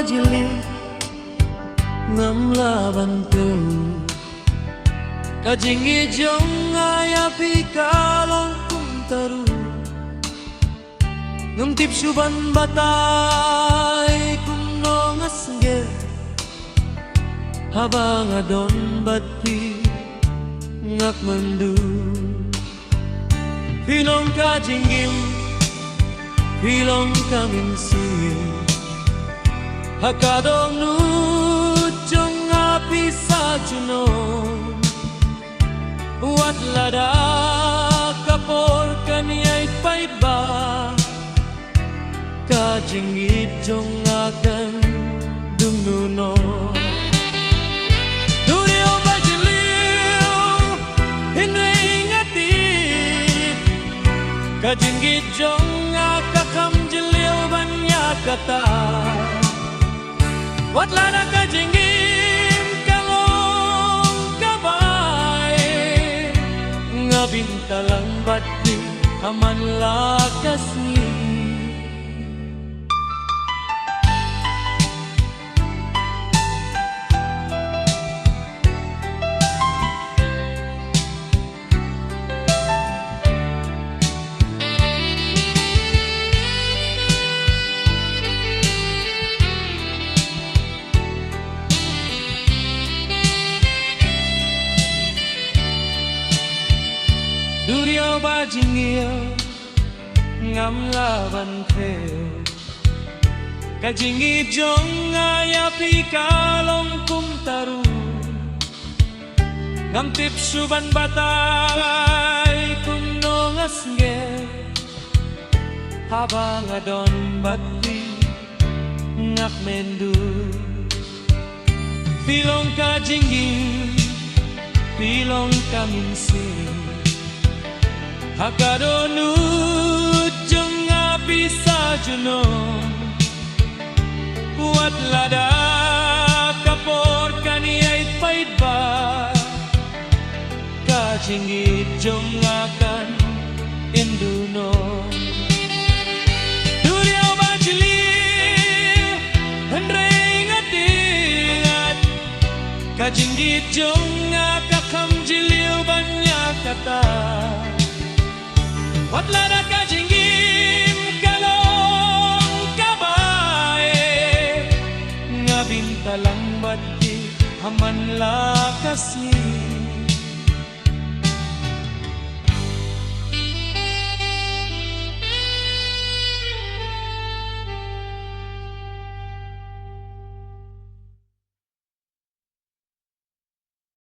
bajili ngam laban tu kajingi jong ayapi kalong kum taru ngam tip suban batay kum nongas nge habang adon bati ngak mandu Pilong kajingim Pilong kaminsim Hakadong nujong api sa junon Wat lada kapor kaniya'y paiba Kajingit jong akan dungnunon Durio bajiliw Hinay ngatit Kajingit jong akakam jiliw banyak kata Watla na kajingim kalong kabay Nga bintalang bati aman lakas ni Durio bajingil ngam laban te Kajingi jong ayapi kalong kum taru Ngam tip suban batay kum nongas nge Habang adon bati ngak mendu Pilong kajingi Pilong kaminsin Hakadonu jong api sa junon Kuat lada kapor kaniya'y paidba Kajingit jong akan indunon Durio bajili Hendray ngatingat Kajingit jong akakam jiliw banyak kata Watla na kajingim kalong kabay Nga bintalang bati aman lakas ni